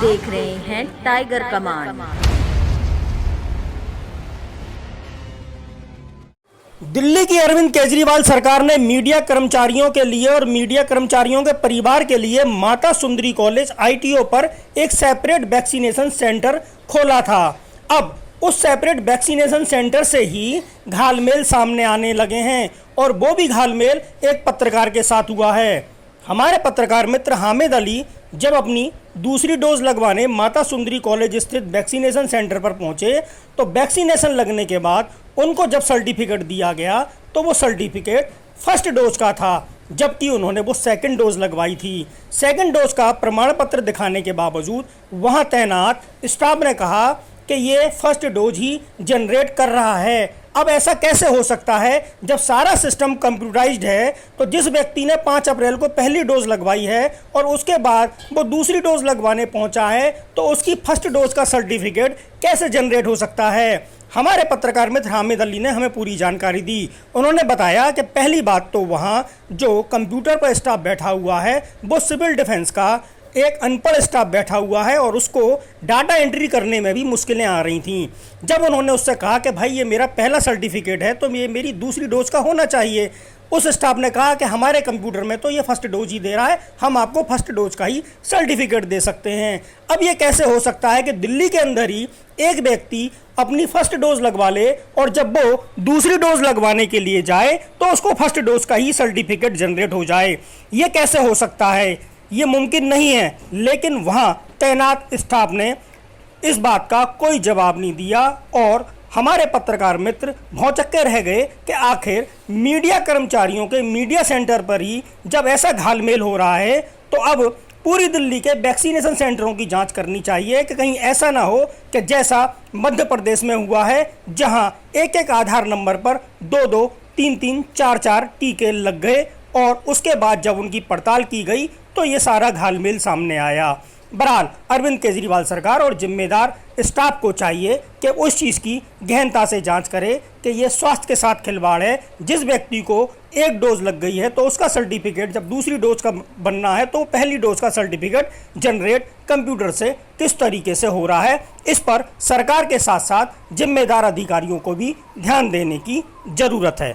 देख रहे हैं टाइगर कमान। दिल्ली की अरविंद केजरीवाल सरकार ने मीडिया कर्मचारियों के लिए और मीडिया कर्मचारियों के परिवार के लिए माता सुंदरी कॉलेज आईटीओ पर एक सेपरेट वैक्सीनेशन सेंटर खोला था। अब उस सेपरेट वैक्सीनेशन सेंटर से ही घालमेल सामने आने लगे हैं और वो भी घालमेल एक पत्रकार के साथ हुआ है। हमारे पत्रकार मित्र हामिद अली जब अपनी दूसरी डोज लगवाने माता सुंदरी कॉलेज स्थित वैक्सीनेशन सेंटर पर पहुंचे तो वैक्सीनेशन लगने के बाद उनको जब सर्टिफिकेट दिया गया तो वो सर्टिफिकेट फर्स्ट डोज का था, जबकि उन्होंने वो सेकंड डोज लगवाई थी। सेकंड डोज का प्रमाण पत्र दिखाने के बावजूद वहां तैनात स्टाफ ने कहा कि ये फर्स्ट डोज ही जनरेट कर रहा है। अब ऐसा कैसे हो सकता है जब सारा सिस्टम कंप्यूटराइज्ड है? तो जिस व्यक्ति ने 5 अप्रैल को पहली डोज लगवाई है और उसके बाद वो दूसरी डोज लगवाने पहुंचा है तो उसकी फर्स्ट डोज का सर्टिफिकेट कैसे जनरेट हो सकता है? हमारे पत्रकार मित्र हामिद अली ने हमें पूरी जानकारी दी। उन्होंने बताया कि पहली बात तो वहाँ जो कंप्यूटर पर स्टाफ बैठा हुआ है वो सिविल डिफेंस का एक अनपढ़ स्टाफ बैठा हुआ है और उसको डाटा एंट्री करने में भी मुश्किलें आ रही थीं। जब उन्होंने उससे कहा कि भाई ये मेरा पहला सर्टिफिकेट है तो ये मेरी दूसरी डोज का होना चाहिए, उस स्टाफ ने कहा कि हमारे कंप्यूटर में तो ये फर्स्ट डोज ही दे रहा है, हम आपको फर्स्ट डोज का ही सर्टिफिकेट दे सकते हैं। अब ये कैसे हो सकता है कि दिल्ली के अंदर ही एक व्यक्ति अपनी फर्स्ट डोज लगवा ले और जब वो दूसरी डोज लगवाने के लिए जाए तो उसको फर्स्ट डोज का ही सर्टिफिकेट जनरेट हो जाए? ये कैसे हो सकता है? ये मुमकिन नहीं है। लेकिन वहाँ तैनात स्टाफ ने इस बात का कोई जवाब नहीं दिया और हमारे पत्रकार मित्र भौचक्के रह गए कि आखिर मीडिया कर्मचारियों के मीडिया सेंटर पर ही जब ऐसा घालमेल हो रहा है तो अब पूरी दिल्ली के वैक्सीनेशन सेंटरों की जांच करनी चाहिए कि कहीं ऐसा ना हो कि जैसा मध्य प्रदेश में हुआ है, जहां एक एक आधार नंबर पर 2-2, 3-3, 4-4 टीके लग गए और उसके बाद जब उनकी पड़ताल की गई तो ये सारा घालमेल सामने आया। बहरहाल अरविंद केजरीवाल सरकार और जिम्मेदार स्टाफ को चाहिए कि उस चीज़ की गहनता से जांच करे कि ये स्वास्थ्य के साथ खिलवाड़ है। जिस व्यक्ति को एक डोज लग गई है तो उसका सर्टिफिकेट जब दूसरी डोज का बनना है तो पहली डोज का सर्टिफिकेट जनरेट कंप्यूटर से किस तरीके से हो रहा है, इस पर सरकार के साथ साथ जिम्मेदार अधिकारियों को भी ध्यान देने की ज़रूरत है।